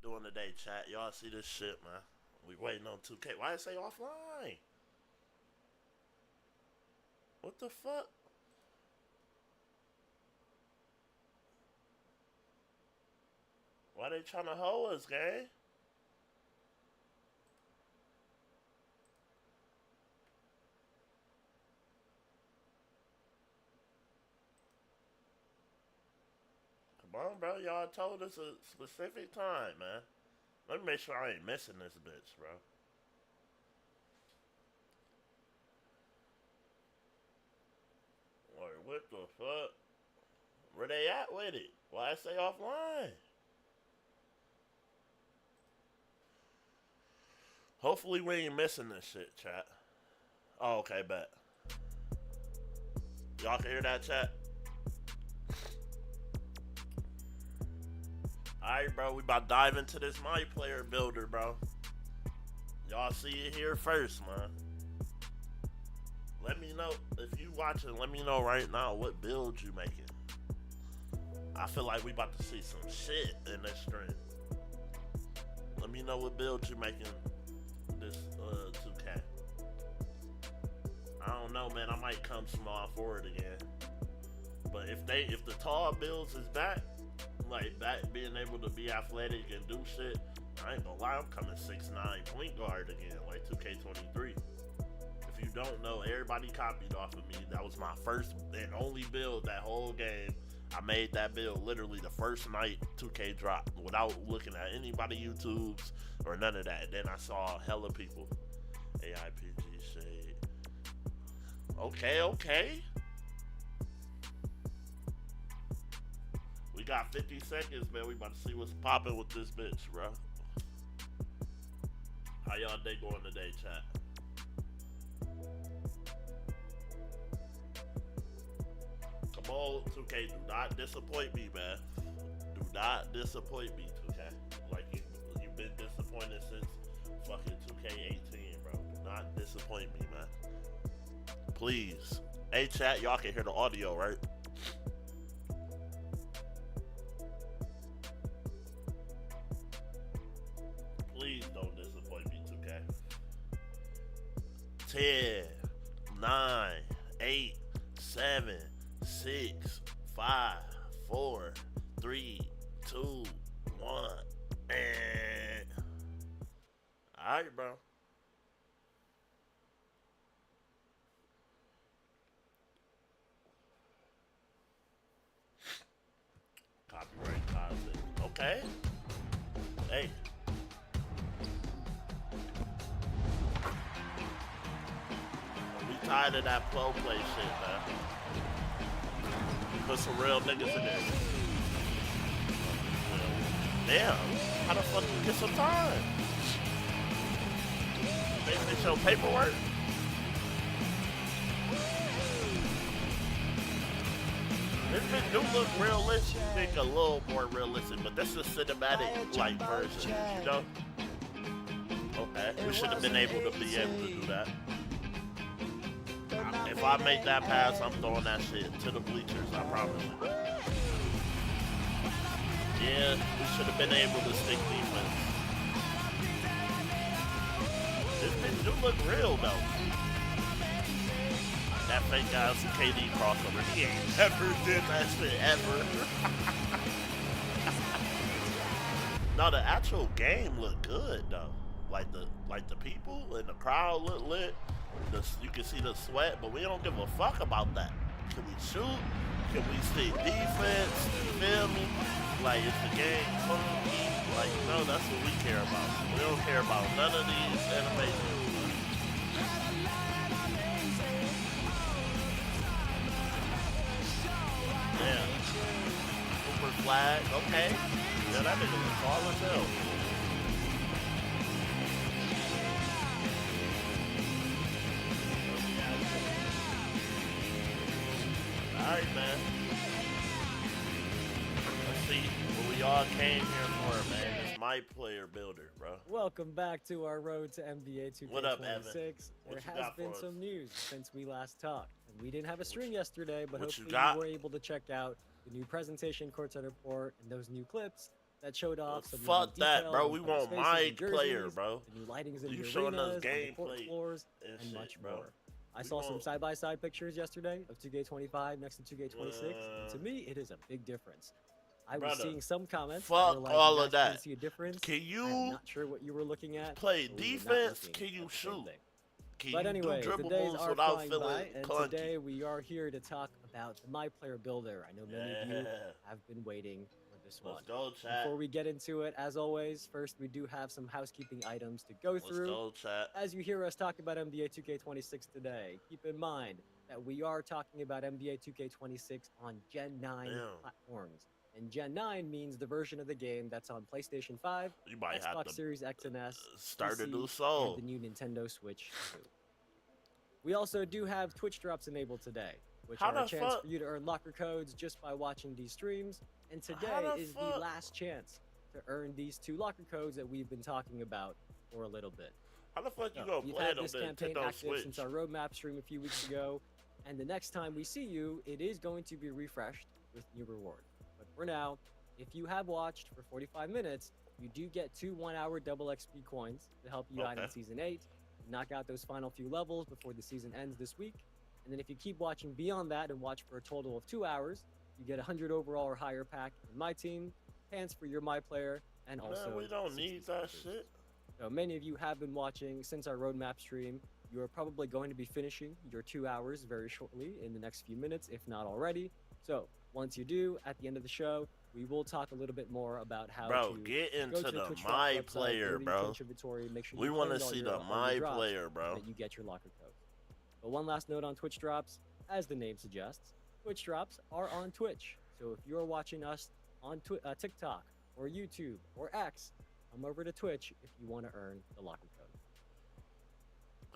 doing today, chat? Y'all see this shit, man? We waiting on 2K. Why it say offline? What the fuck? Why they trying to hold us, gang? Come on, bro. Y'all told us a specific time, man. Let me make sure I ain't missing this bitch, bro. Or what the fuck? Where they at with it? Why I say offline? Hopefully we ain't missing this shit, chat. Oh, okay, bet. Y'all can hear that, chat? Alright, bro. We about to dive into this MyPlayer builder, bro. Y'all see it here first, man. Let me know if you watching. Let me know right now what build you making. I feel like we about to see some shit in this stream. Let me know what build you making this 2K. I don't know, man. I might come small forward again. But if the tall builds is back, like back being able to be athletic and do shit, I ain't gonna lie, I'm coming 6'9" point guard again, like 2K23. If you don't know, everybody copied off of me. That was my first and only build that whole game. I made that build literally the first night 2K dropped without looking at anybody YouTubes or none of that. Then I saw hella people. AIPG shade. Okay. We got 50 seconds, man. We about to see what's popping with this bitch, bro. How y'all day going today, chat? Come on, 2K, do not disappoint me, man. Do not disappoint me, 2K. Like, you've been disappointed since fucking 2K18, bro. Do not disappoint me, man. Please. Hey, chat, y'all can hear the audio, right? Please don't disappoint me, 2K. 10, 9, 8, 7, 6, 5, 4, 3, 2, 1, and alright, bro. Copyright content. Okay. Hey. We tired of that pro play shit, man. Put some real niggas in there. Damn. How the fuck you get some time? They fix your paperwork? This bitch do look realistic, a little more realistic, but this is cinematic like version, you know? Okay, we should have been able to do that. If I make that pass, I'm throwing that shit to the bleachers, I promise you. Yeah, we should have been able to stick defense. This bitch do look real though. That fake guy KD crossover, he ain't never did that shit ever. No, the actual game looked good though. Like the people and the crowd look lit. You can see the sweat, but we don't give a fuck about that. Can we shoot? Can we stay defense? You feel me? Like, is the game fun? Like, no, that's what we care about. We don't care about none of these animations. Yeah. Super flag, okay. Yeah, that nigga was tall as hell. Alright, man. Let's see what we all came here for, man. This MyPlayer builder, bro. Welcome back to our road to NBA 2K26. What up, Evan? There has been some news since we last talked. And we didn't have a stream yesterday, but what you hopefully got? you were able to check out the new presentation, courtside report, and those new clips that showed off some Fuck new that, detail bro. on We players' want faces and MyPlayer, jerseys, bro. the new lightings in You the showing us arenas, on the court gameplay floors, and and shit, much bro. more. I We saw some want- side-by-side pictures yesterday of 2K25 next to 2K26, and to me, it is a big difference. I was Brother, seeing some comments that fuck were like, all you of guys couldn't that. see a difference. Can I am you not sure what you were looking at. play but we were not defense? looking Can you at the same shoot? thing. Can But you anyway, do the dribble days moves are without flying feeling by, and clunky? today we are here to talk about the MyPlayer builder. I know many of you have been waiting for this one. Let's go, chat. Before we get into it, as always, first we do have some housekeeping items to go Let's through. go, chat. As you hear us talk about NBA 2K26 today, keep in mind that we are talking about NBA 2K26 on Gen 9 Damn. platforms. And Gen 9 means the version of the game that's on PlayStation 5, You might have Xbox to Series X and S, start a PC, new and soul. the new Nintendo Switch 2. We also do have Twitch drops enabled today, which How are a the chance fuck- for you to earn locker codes just by watching these streams. And How today the is the fuck- last chance to earn these 2 locker codes that we've been talking about for a little bit. How the fuck you So, gonna we've play had it on this the campaign Nintendo active Switch? since our roadmap stream a few weeks ago, and the next time we see you, it is going to be refreshed with new rewards. But for now, if you have watched for 45 minutes, you do get 2 1-hour double XP coins to help you out in Okay. Season 8, knock out those final few levels before the season ends this week. And then if you keep watching beyond that and watch for a total of 2 hours, you get 100 overall or higher pack in my team, pants for your MyPlayer, and also Man, we don't 60 need that stickers. shit. So many of you have been watching since our roadmap stream. You are probably going to be finishing your 2 hours very shortly in the next few minutes, if not already. So once you do, at the end of the show, we will talk a little bit more about how Bro, to get go into to the Twitch drop website, go MyPlayer, to the bro. Twitch inventory, make sure We you want to claimed all see your- the all your drops, MyPlayer, and bro. that you get your locker codes. But one last note on Twitch drops, as the name suggests, Twitch drops are on Twitch. So if you're watching us on TikTok or YouTube or X, come over to Twitch if you want to earn the locker code.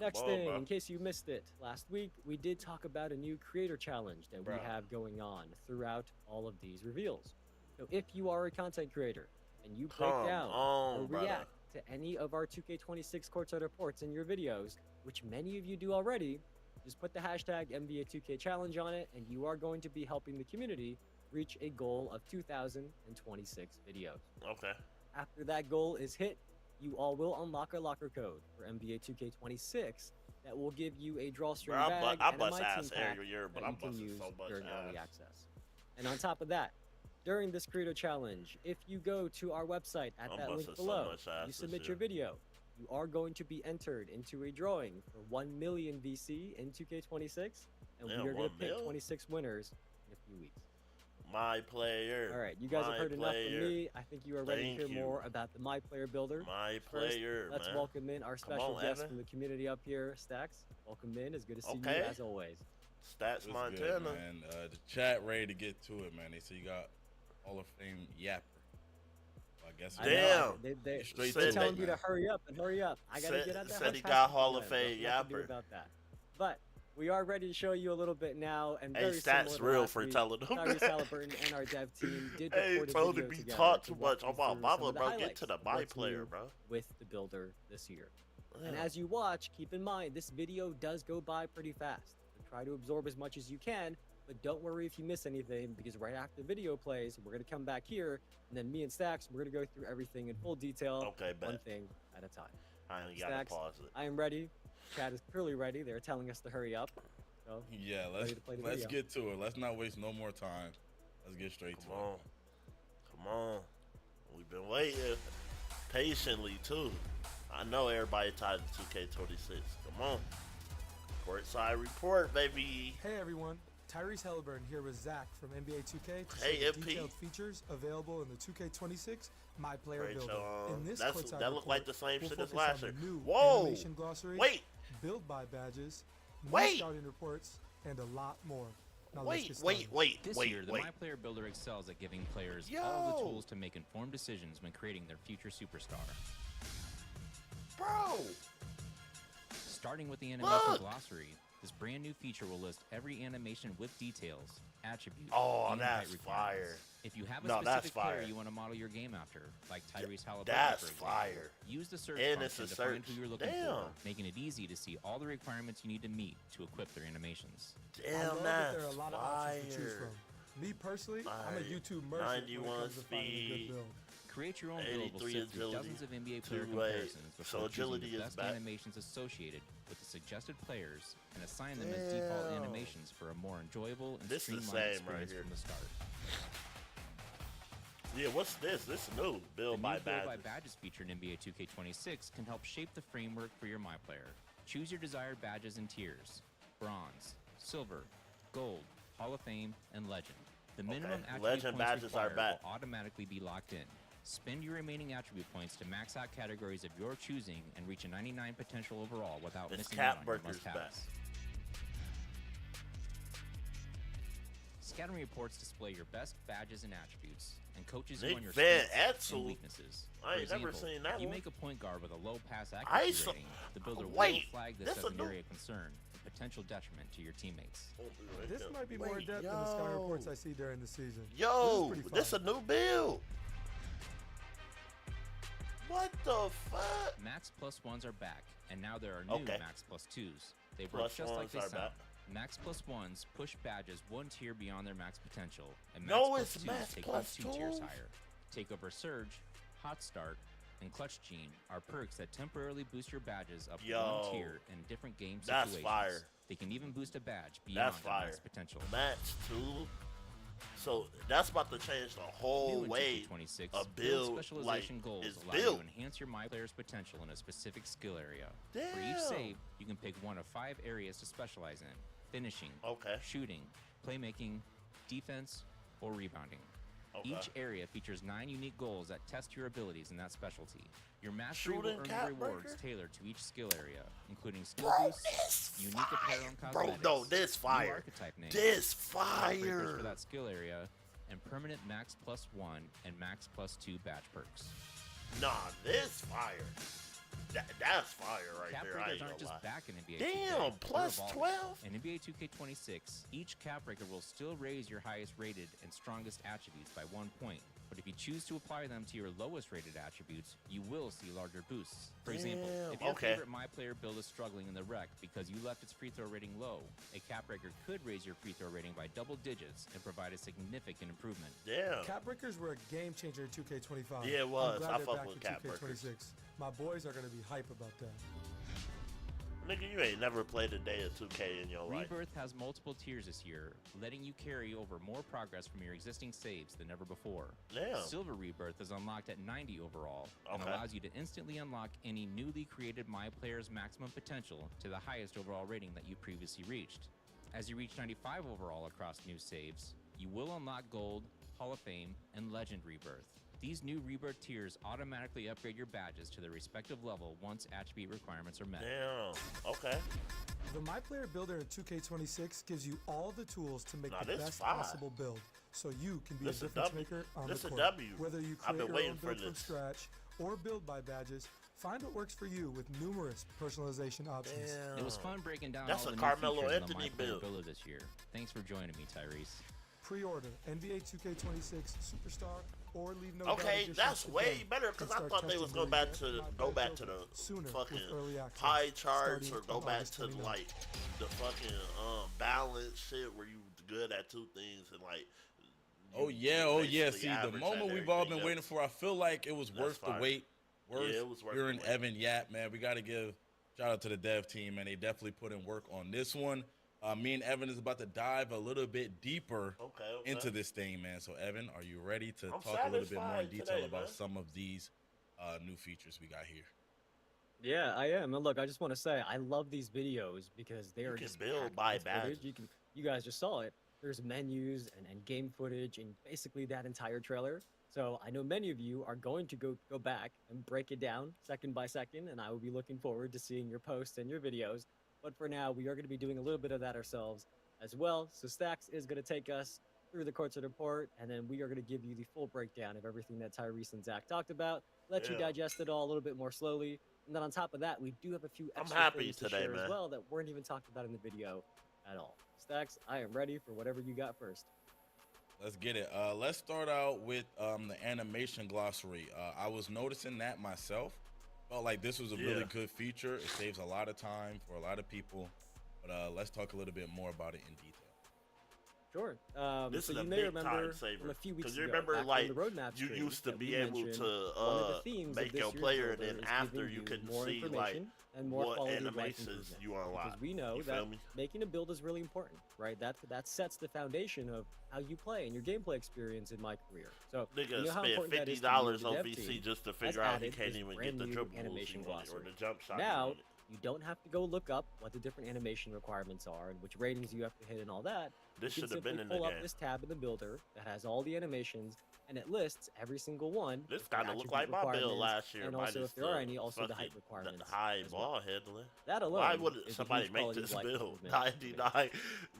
Next on, thing, bro. in case you missed it, last week we did talk about a new creator challenge that Bro. we have going on throughout all of these reveals. So if you are a content creator and you break Come down on, or brother. react to any of our 2K26 courtside reports in your videos, which many of you do already, just put the hashtag NBA2K challenge on it, and you are going to be helping the community reach a goal of 2,026 videos. Okay. After that goal is hit, you all will unlock a locker code for NBA 2K26 that will give you a drawstring Bro, bag I and a bust My Team ass pack every year, but that I'm you can busting use so much during early ass. access. And on top of that, during this creator challenge, if you go to our website at I'm that link busting so below, much ass you this submit year. your video, you are going to be entered into a drawing for 1 million VC in 2K26, and Damn, we are going 1 to pick mil? 26 winners in a few weeks. MyPlayer. All right, you guys have heard enough from MyPlayer. me. I think you are ready Thank to hear you. more about the MyPlayer builder. First, MyPlayer, let's man. welcome in our special on, guest Evan. from the community up here, Stacks. Welcome in. It's good to see Okay. you as always. Stats What's Montana. good, man? The chat ready to get to it, man. They say you got Hall of Fame Yapper. I guess I know, Damn. They, Straight they're to telling it, you to man. hurry up and hurry up. I gotta Said- get out there. said he got Hall of Fame Nothing to do Yapper. about that. But we are ready to show you a little bit now, and Hey, very Stats similar to real last for week, telling them Tyrese that. Halliburton and our dev team did Hey, record a told video him he together taught to too walk much. you I'm about through mama, some of the bro. Get highlights to the of what's MyPlayer, new bro. with the builder this year. And Yeah. as you watch, keep in mind this video does go by pretty fast. So try to absorb as much as you can, but don't worry if you miss anything, because right after the video plays, we're gonna come back here, and then me and Stacks, we're gonna go through everything in full detail, Okay, one bet. thing at a time. I ain't gotta Stacks, pause it. I am ready. Chat is clearly ready. They're telling us to hurry up. So Yeah, Ready to play the let's video. get to it. Let's not waste no more time. Let's get straight Come to on. Come on. We've been waiting patiently, too. I know everybody tied to 2K26. Come on. Courtside report, baby. Hey everyone, Tyrese Halliburton here with Zach from NBA 2K to Hey, show the MP. detailed features available in the 2K26 MyPlayer Great builder. job. In this That's, courtside that looked like report, the same we'll shit as focus last on year. the new Whoa. animation glossary, Wait. build by badges, new Wait. scouting reports, and a lot more. Now let's Wait, get wait, started. wait, This wait, year, the wait. MyPlayer Builder excels at giving players all the Yo. tools to make informed decisions when creating their future superstar. Bro. Starting with the animation Look. glossary, this brand new feature will list every animation with details, attributes, Oh, and height that's requirements. fire. If you have a No, that's specific player fire. you want to model your game after, like Tyrese Halliburton, That's for example, fire. use the search And it's function a to find search. who you're looking Damn. for, making it easy to see all the requirements you need to meet to equip their animations. I Damn, love that there are a that's lot of options to choose fire. from. Me personally, I'm a Alright, YouTube merchant when it 91 comes to finding a speed. good build. Create your own build. Will 83 sift through agility, dozens of NBA player 2-way. comparisons So before choosing agility the is best back. animations associated with the suggested players and assign them as default Damn. animations for a more enjoyable and This is the streamlined same right experience here. from the start. Yeah, what's this? This is new. The Build new by Build by badges. Badges feature in NBA 2K26 can help shape the framework for your MyPlayer. Choose your desired badges and tiers: bronze, silver, gold, Hall of Fame, and legend. The minimum attribute Legend points badges are required back. will automatically be locked in. Spend your remaining attribute points to max out categories of your choosing and reach a 99 potential overall without This missing cap out on your breaker's must-haves. Scattering reports display your best badges and attributes, and coaches you Nick on your Van strengths Exel? and weaknesses. I For ain't never example, seen that if you one. make a point guard with a low pass I accuracy saw- rating, the builder will Wait, flag this this as a an new- area of concern and potential detriment to your teammates. This might be more Wait, in-depth than the scouting reports I see during the season. Yo, this is pretty this a fun. new build. What the fuck? Max plus ones are back, and now there are new Okay. Max plus twos. They work Plus just like ones they are sound. back. Max plus ones push badges one tier beyond their max potential, and Max No, plus it's twos Max take plus you 2 tiers twos? higher. Takeover Surge, Hot Start, and Clutch Gene are perks that temporarily boost your badges up Yo, one tier in different game that's situations. fire. They can even boost a badge beyond That's their fire. max potential. Match 2. So that's about to change the whole New in way 2K26, a build specialization like goals is allow built. you to enhance your MyPlayer's potential in a specific skill area. For Damn. each save, you can pick one of 5 areas to specialize in: finishing, Okay. shooting, playmaking, defense, or rebounding. Okay. Each area features 9 unique goals that test your abilities in that specialty. Your mastery Shooting will earn cap you rewards breaker? tailored to each skill area, including skill Bro, boosts, this unique fire. apparel and Bro, cosmetics, no, this new fire. archetype names, This breakers fire. for that skill area, and permanent max plus 1 and max plus 2 badge perks. Nah, this fire. That's fire right Cap there. I breakers ain't aren't gonna lie. just back in NBA 2K. Damn, they're plus evolving. 12? In NBA 2K26, each cap breaker will still raise your highest rated and strongest attributes by 1 point. But if you choose to apply them to your lowest rated attributes, you will see larger boosts. For example, Damn, if your okay. favorite MyPlayer build is struggling in the rec because you left its free throw rating low, a cap breaker could raise your free throw rating by double digits and provide a significant improvement. Damn. Cap breakers were a game changer in 2K25. Yeah, it was. I'm glad I they're fuck back with in cap breakers. 2K26. My boys are gonna be hype about that. Nigga, you ain't never played a day of 2K in your life. Rebirth has multiple tiers this year, letting you carry over more progress from your existing saves than ever before. Damn. Silver Rebirth is unlocked at 90 overall and Okay. allows you to instantly unlock any newly created MyPlayer's maximum potential to the highest overall rating that you previously reached. As you reach 95 overall across new saves, you will unlock Gold, Hall of Fame, and Legend Rebirth. These new Rebirth tiers automatically upgrade your badges to their respective level once attribute requirements are met. Damn. Okay. The MyPlayer Builder in 2K26 gives you all the tools to make Nah, the this best fire. possible build, so you can be This a a difference W. maker on This the a court. W. Whether you I've create been your waiting own for build from this. scratch or build by badges, find what works for you with numerous personalization options. Damn. It was fun breaking down That's all a the new Carmelo features in Anthony the MyPlayer build. Builder this year. Thanks for joining me, Tyrese. Pre-order NBA 2K26 Superstar or leave no doubt Okay, edition that's today way better and because I start thought they was testing go your back My to Player go back to Builder the sooner with fucking early access, pie charts starting or go on back August to 29th. like the fucking balance shit where you good at 2 things and like. Oh you yeah. basically See, the average moment at we've all everything been waiting else. for, I feel like it was That's worth fire. the wait. Worth Yeah, it was worth hearing the wait. Evan Yap, man. We got to give shout out to the dev team, man. They definitely put in work on this one. Me and Evan is about to dive a little bit deeper Okay. into this thing, man. So, Evan, are you ready to I'm talk a little bit more in satisfied detail today, about man. some of these new features we got here? Yeah, I am. And look, I just want to say I love these videos because they You are can just build packed by with footage. badges. You guys just saw it. There's menus and game footage and basically that entire trailer. So I know many of you are going to go back and break it down second by second, and I will be looking forward to seeing your posts and your videos. But for now, we are going to be doing a little bit of that ourselves as well. So Stacks is going to take us through the courts report, and then we are going to give you the full breakdown of everything that Tyrese and Zach talked about. Let you Yeah. digest it all a little bit more slowly. And then on top of that, we do have a few I'm extra happy things to today, share as man. well that weren't even talked about in the video at all. Stacks, I am ready for whatever you got first. Let's get it. Let's start out with the animation glossary. I was noticing that myself. Felt like this was a really Yeah. good feature. It saves a lot of time for a lot of people. But let's talk a little bit more about it in detail. Sure. This So is you a may big remember time from saver. a few weeks Because you ago, remember, back like, from the roadmap you stream, used to that be we able mentioned to one of the themes make of this your year's player, and builder then is after giving you couldn't more see, like, information and more what quality of life animations improvements. you Because unlock. we know You that feel me? making a build is really important, right? That sets the foundation of how you play and your gameplay experience in my career. So we Nigga know how spent important that is to you. $50 The on dev VC team just to has figure out he added can't this even get brand the new dribble moves he animation wanted or glossary. the jump shot he Now wanted. you don't have to go look up what the different animation requirements are and which ratings you have to hit and all that. This You can should have been simply in the pull up game. this tab in the builder that has all the animations, and it lists every single one. This with their kind of looked attribute like my build requirements, last year, and also minus if there are any, also the height fucking requirements high as ball well. handling. That alone Why would is a somebody huge make quality this of life build? improvement. 99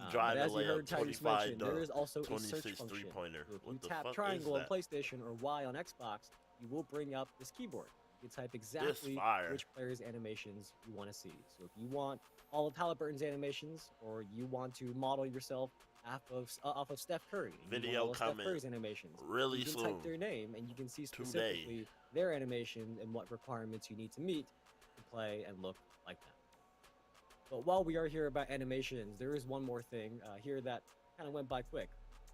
But driving as you layup, heard Tyrese 25 mention, there dunk, is also a 26 search function. three-pointer. So if What you the tap fuck triangle is on that? PlayStation or Y on Xbox, you will bring up this keyboard. You can type exactly fire. which player's animations you want to see. So if you want all of Halliburton's animations, or you want to model yourself off of Steph Curry, and you want Video all of Steph coming Curry's animations, really you can soon. type their name and you can see 2 days. specifically their animation and what requirements you need to meet to play and look like them. But while we are here about animations, there is one more thing here that kind of went by quick.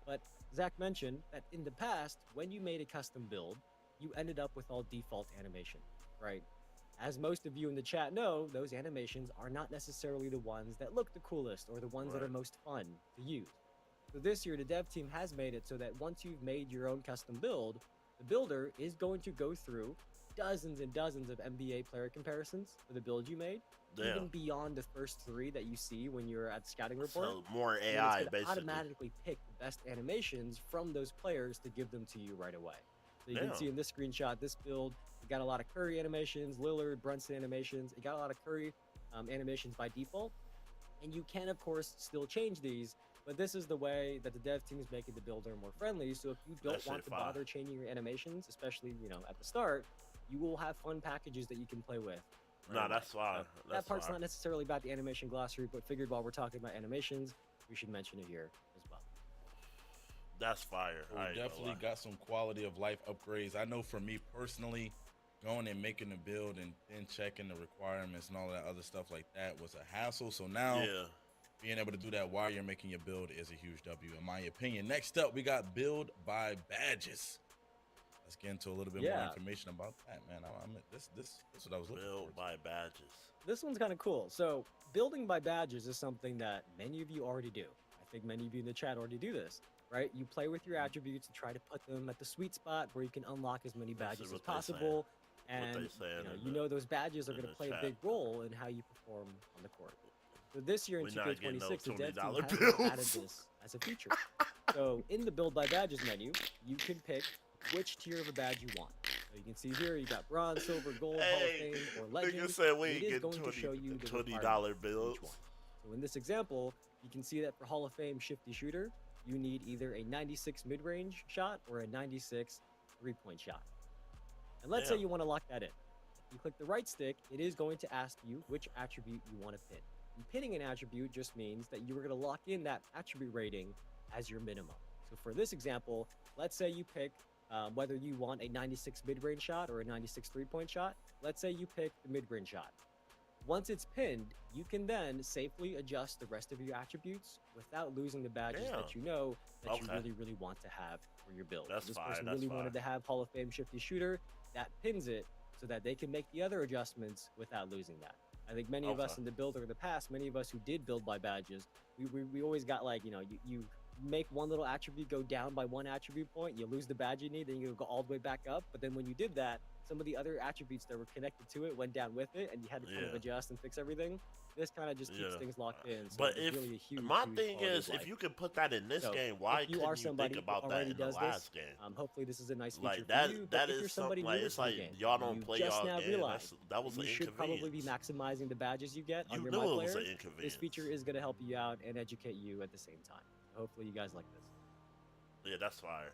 But Zach mentioned that in the past, when you made a custom build, you ended up with all default animation, right? As most of you in the chat know, those animations are not necessarily the ones that look the coolest or the ones that are Right. most fun to use. So this year, the dev team has made it so that once you've made your own custom build, the builder is going to go through dozens and dozens of NBA player comparisons for the build you made, even Damn. beyond the first 3 that you see when you're at the scouting report. So more And then AI, it's gonna basically. automatically pick the best animations from those players to give them to you right away. So you can Damn. see in this screenshot, this build, it got a lot of Curry animations, Lillard, Brunson animations. It got a lot of Curry animations by default. And you can, of course, still change these, but this is the way that the dev team is making the builder more friendly. So if you don't That shit want to fire. bother changing your animations, especially, at the start, you will have fun packages that you can play with. right Nah, away. that's fine. So That's that part's fine. not necessarily about the animation glossary, but figured while we're talking about animations, we should mention it here as well. That's fire. We I ain't gonna definitely lie. got some quality of life upgrades. I know for me personally, going and making the build and then checking the requirements and all that other stuff like that was a hassle. So now Yeah. being able to do that while you're making your build is a huge W in my opinion. Next up, we got build by badges. Let's get into a little bit more Yeah. information about that, man. This is what I was looking Built for. by badges. This one's kind of cool. So, building by badges is something that many of you already do. I think many of you in the chat already do this, right? You play with your attributes and try to put them at the sweet spot where you can unlock as many That's badges as what they possible. they And saying in you the- know those badges are in going to the play a chat. big role in how you perform on the court. So this year in We not getting 2K26, the those dev team $20 has now added bills. this as a feature. So in the build by badges menu, you can pick which tier of a badge you want. So you can see here, you got bronze, silver, gold, Hall of Hey, Fame, or nigga legend. said we It ain't is getting going to show you the $20 requirements for bills. each one. So in this example, you can see that for Hall of Fame shifty shooter, you need either a 96 mid-range shot or a 96 three-point shot. And let's say Damn. you want to lock that in. If you click the right stick, it is going to ask you which attribute you want to pin. And pinning an attribute just means that you are going to lock in that attribute rating as your minimum. So for this example, let's say you pick whether you want a 96 mid-range shot or a 96 three-point shot. Let's say you pick the mid-range shot. Once it's pinned, you can then safely adjust the rest of your attributes without losing the badges Damn. that you know that you Okay. really, really want to have for your build. That's This fire, person that's really fire. wanted to have Hall of Fame shifty shooter. That pins it so that they can make the other adjustments without losing that. I think many of us Okay. in the builder in the past, many of us who did build by badges, we always got like, you make one little attribute go down by one attribute point, you lose the badge you need, then you go all the way back up. But then when you did that, some of the other attributes that were connected to it went down with it, and you had to kind of Yeah. adjust and fix everything. This kind of just keeps Yeah. things locked in. So But it's if really a huge, my huge thing quality is, of if life. you could put that in this So, game, why if you couldn't are you somebody think who about that already in the does last this, game? hopefully this is a nice feature Like for that, you. But that if you're is somebody something like newer it's to the like game, y'all and don't you play just y'all now game. realized That was you an should probably be inconvenience. maximizing the badges you get You on your knew it was an MyPlayer. inconvenience. This feature is going to help you out and educate you at the same time. Hopefully you guys like this. Yeah, that's fire.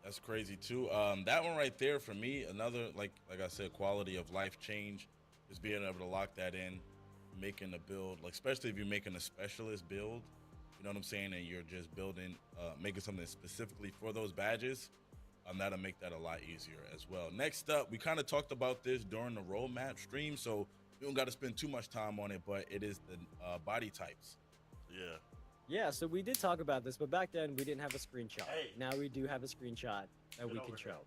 That's crazy too. That one right there for me, another like I said, quality of life change is being able to lock that in, making a build, like especially if you're making a specialist build, you know what I'm saying, and you're just building, making something specifically for those badges. That'll make that a lot easier as well. Next up, we kind of talked about this during the roadmap stream, so we don't got to spend too much time on it, but it is the body types. Yeah. Yeah, so we did talk about this, but back then we didn't have a screenshot. Hey. Now we do have a screenshot that we over can here. show.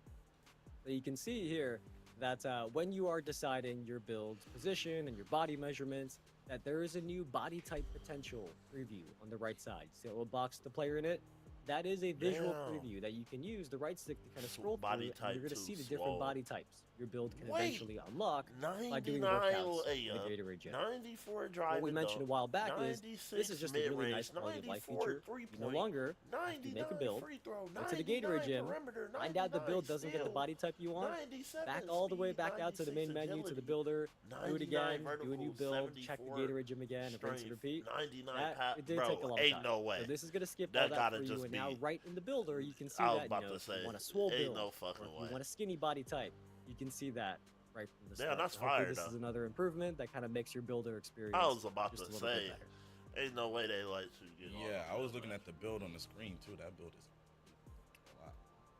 So you can see here that when you are deciding your build's position and your body measurements, that there is a new body type potential preview on the right side. See a little box with the player in it? That is a visual Damn. preview that you can use the right stick to kind of scroll Body through, and you're type going to see the too different swole. body types your build can Wait, eventually unlock by doing 99 workouts in the layup, Gatorade Gym. 94 driving. What we mentioned a while back is 96 this is just a really mid-range, nice quality of life 94 feature. three You no point, longer have to make a 99 build, free throw, go to the Gatorade 99 Gym, perimeter, find out the build 99 doesn't get the steal, body type you want, 97 back all the way speed, back out to the main 96 menu to the agility, builder, do it 99 again, do a vertical, new build, check the 74 Gatorade Gym again, and rinse and strength, repeat. 99 That, it did bro, take a long ain't time. no way. So this is going to skip That all that gotta for you, just and now be- right in the builder, you can see I was that, about you know, to if you say, want a swole ain't build, no or fucking if way. you want a skinny body type, you can see that right from the Damn, start. that's So hopefully fire, this though. is another improvement that kind of makes your builder experience I was about just to a little bit say, better. ain't no way they let you get all Yeah, the I was looking at the build on the screen too. That build is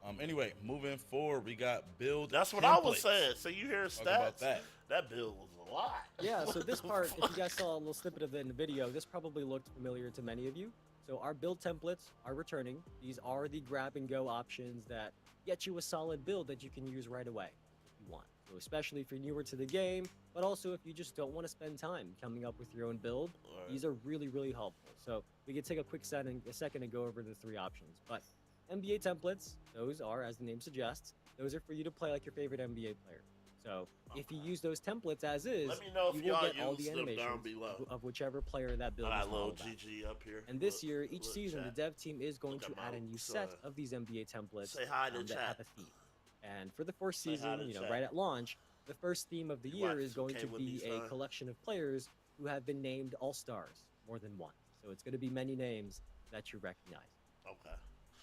a lot. Anyway, moving forward, we got build. That's what I was templates. saying. So you hear Talk stats? about that. That bill was a lot. Yeah, so this What the part, if you fuck? guys saw a little snippet of it in the video, this probably looked familiar to many of you. So our build templates are returning. These are the grab and go options that get you a solid build that you can use right away if you want. So especially if you're newer to the game, but also if you just don't want to spend time coming up with your own build, Alright. these are really, really helpful. So we can take a quick second and go over the three options. But NBA templates, those are, as the name suggests, those are for you to play like your favorite NBA player. So if you use those templates as is, Let me know if you will y'all get all the use them down animations below. of whichever player that build I is got little modeled after. GG up here. And this Look- year, each look, season, chat. the dev team is going Look to at my add a new son. set of these NBA templates Say hi to that chat. have a theme. And for the first Say hi season, to you know, chat. right at launch, the first theme of the You year watch is going 2K to with be me, a son? collection of players who have been named All-Stars, more than one. So it's going to be many names that you recognize. Okay.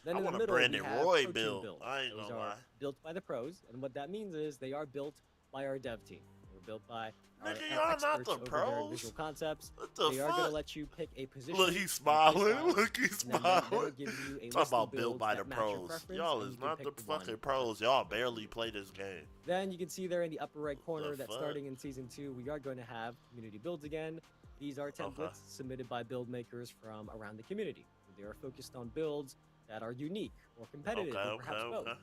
Then I in the want a middle, we Brandon have Roy pro team build. builds. I ain't Those gonna are lie. built by the pros, and what that means is they are built by our dev team. They're built by our, Nigga, our y'all not experts the over there at pros? Visual Concepts. What the They are going to fuck? let you pick a position. Look, and he's a play smiling. style, Look, he's and then they will smiling. give you a Talk list of about built builds by the that match your pros. preference, Y'all and is you can not the pick the one fucking pros. Y'all barely play this game. Then you can see there in the upper right corner The that fuck? starting in season 2, we are going to have community builds again. These are templates submitted by build makers from around the community. They are focused on builds that are unique or competitive, Okay, or okay, perhaps both. okay.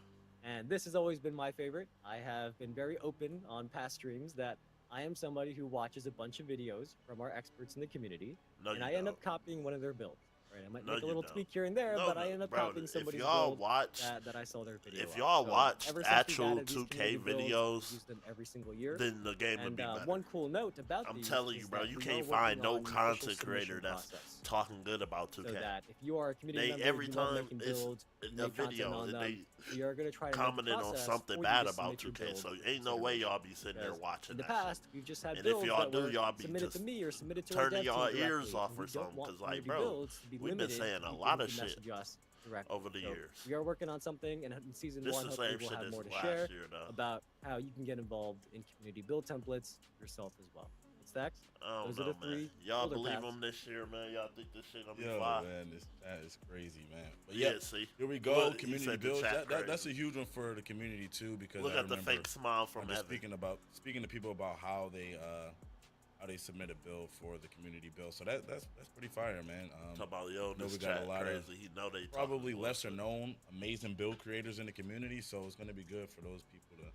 And this has always been my favorite. I have been very open on past streams that I am somebody who watches a bunch of videos from our experts in the community, No, and you I end don't. up copying one of their builds. Right? I might No, make a you little don't. tweak here and there, No, but I no, end up bro, copying if somebody's y'all build watch, that I saw their video. if of. y'all So watch ever since we've actual added these 2K community builds, videos, we use them every single year. then the game would And be better. one cool note about I'm these telling you, is bro, that you we can't are find working no on the official content submission creator that's process. talking good about 2K. So that if you are a community They member, every you love time making it's builds, you a make content video on and them, they we are going to try to commenting make the on process something for you bad to about submit your 2K, build so for ain't no way consideration. y'all be sitting there Because watching in the that past, shit. we've just had And if builds y'all that do, were y'all be submitted to just me or submitted to our turning dev team y'all ears directly, off and or we don't something, want 'cause, like, community bro, builds to be we've been limited saying to a people lot who of can shit message us directly. over the So years. we are working on something, and in season This 1, is the hopefully same we'll shit have as more to last share year, though. about how you can get involved in community build templates yourself as well. Stacks? I don't Those know, are the man. three Y'all builder believe paths. them this year, man? Y'all think this shit gonna be Yo, fire? man, that is crazy, man. But Yeah, yeah, see. here we go. Look, he Community said the builds. chat That's a crazy. huge one for the community too, because Look I at the remember fake smile from just Evan. speaking to people about how they submit a bill for the community bill. So that's pretty fire, man. Talk about yo, know this we got a chat lot of crazy. He know they probably talking lesser bullshit. known, amazing build creators in the community. So it's going to be good for those people to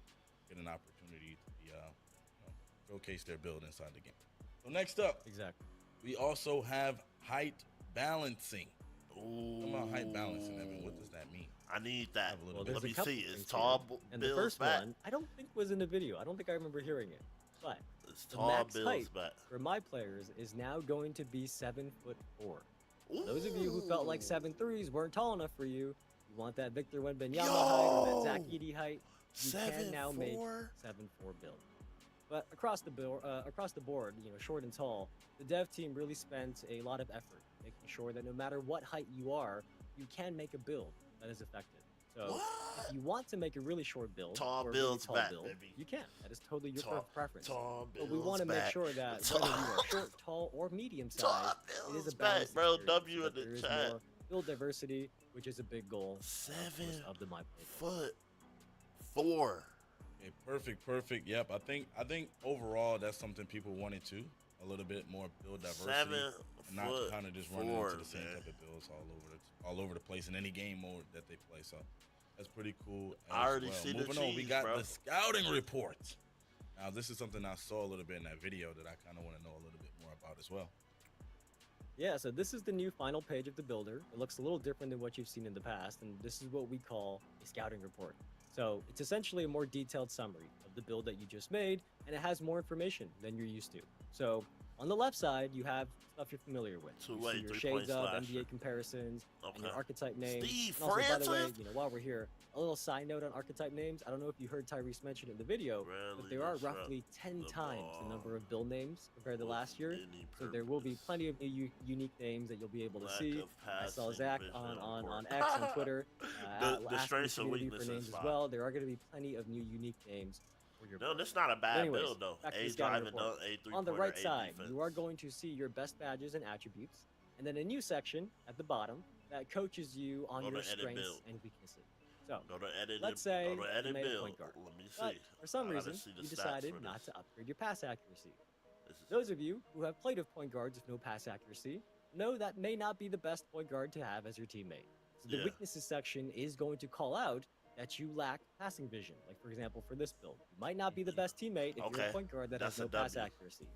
get an opportunity to be, showcase their build inside the game. So next up, Exactly. we also have height balancing. Ooh. Talking about height balancing, Evan, what does that mean? I need that. Have a little Well, bit. there's Let a me couple see. things Is here. tall And the Bill's first back? one, I don't think was in the video. I don't think I remember hearing it. But Is the tall max Bill's height back? for my players is now going to be 7'4". Those of you who felt like 7'3s weren't tall enough for you, you want that Victor Wembanyama height or that Zach Yo! Edey height, you can now make 7'4" build. But across the board, you know, short and tall, the dev team really spent a lot of effort making sure that no matter what height you are, you can make a build that is effective. So if you want to make a really short build Tall or a builds really tall back, build, baby. you can. That is totally your Tall- preference. Tall But we Bill's want to make back. sure that Tall- whether you are short, tall, or medium Tall size, it is Bill's a balanced back, bro. experience, W so in that the there is chat. more build diversity, which is a big goal of course, of the MyPlayer. 7'4". Okay, perfect. Yep, I think overall that's something people wanted too. a little bit more build diversity, 7 and not foot kind of just running four, into the same man. type of builds all over the place in any game mode that they play. So that's pretty cool as I already well. see the Moving on, we cheese, got bro. the scouting report. Now, this is something I saw a little bit in that video that I kind of want to know a little bit more about as well. Yeah, so this is the new final page of the builder. It looks a little different than what you've seen in the past, and this is what we call a scouting report. So it's essentially a more detailed summary of the build that you just made, and it has more information than you're used to. So on the left side, you have stuff you're familiar with. You see your 3 shades point of slasher. NBA comparisons, and your Okay. archetype names. Steve And also, by the way, Francis? while we're here, a little side note on archetype names. I don't know if you heard Tyrese mention it in the video, but Rarely there are disrupt roughly 10 the times the number of build names compared to with last year. any So there will be purpose. plenty of new unique names that you'll be able to Lack see. of I saw passing Zach vision on for- X on Twitter The asking the strengths and community for weaknesses names as spot. well. There are going to be plenty of new unique names for your No, build. that's not a bad Anyways, build though. back to the A scouting drive and report. dunk, A 3 On the pointer, right A side, defense. you are going to see your best badges and attributes, and then a new section at the bottom that coaches you on Go to your edit strengths build. and weaknesses. So, Go to edit. let's say go to you edit made a build. point guard, Let me see. but for some I gotta reason, see the you stats decided for not this. to upgrade your pass accuracy. This is- Those of you who have played with point guards with no pass accuracy know that may not be the best point guard to have as your teammate. So the Yeah. weaknesses section is going to call out that you lack passing vision. Like, for example, for this build, you might not be the best teammate if you're Okay, a point guard that has that's no a pass W. accuracy.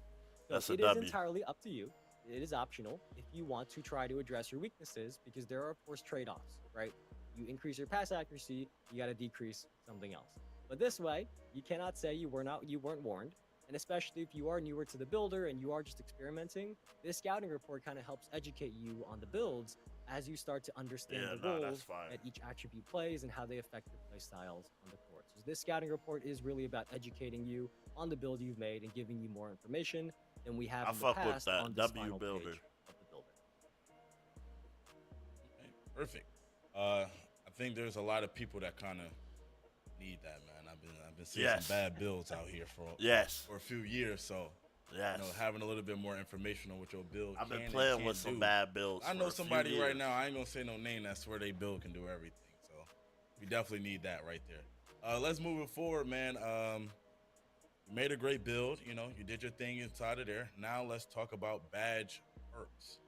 So That's a it is W. entirely up to you. It is optional if you want to try to address your weaknesses, because there are, of course, trade-offs, right? You increase your pass accuracy, you got to decrease something else. But this way, you cannot say you weren't warned. And especially if you are newer to the builder and you are just experimenting, this scouting report kind of helps educate you on the builds as you start to understand Yeah, the nah, that's roles fire. that each attribute plays and how they affect your play styles on the court. So this scouting report is really about educating you on the build you've made and giving you more information than we have I in the fuck with past that. on this W final builder. page of the builder. Okay, perfect. I think there's a lot of people that kind of need that, man. I've been seeing Yes. some bad builds out here Yes. for a few years, so Yes. having a little bit more information on what your build. I've been can and playing can't with some do. bad builds. I know for a few somebody right years. now. I ain't gonna say no name. That's where they build can do everything. So we definitely need that right there. Let's move it forward, man. You made a great build. You did your thing inside of there. Now let's talk about badge perks.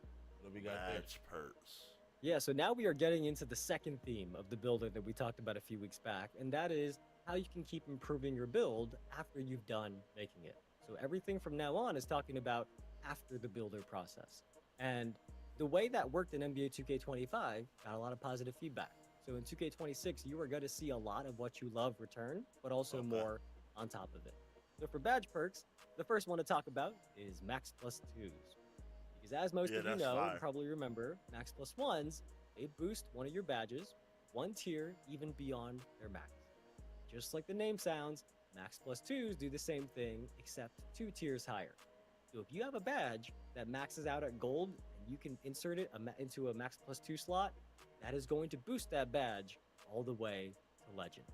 What do we got there? Badge perks. Yeah, so now we are getting into the second theme of the builder that we talked about a few weeks back, and that is how you can keep improving your build after you've done making it. So everything from now on is talking about after the builder process. And the way that worked in NBA 2K25 got a lot of positive feedback. So in 2K26, you are going to see a lot of what you love return, but also Okay. more on top of it. So for badge perks, the first one to talk about is Max Plus 2s. Because as most Yeah, of you that's know, fire. you probably remember, Max Plus 1s, they boost one of your badges one tier even beyond their max. Just like the name sounds, Max Plus 2s do the same thing, except 2 tiers higher. So if you have a badge that maxes out at gold and you can insert it into a Max Plus 2 slot, that is going to boost that badge all the way to legend.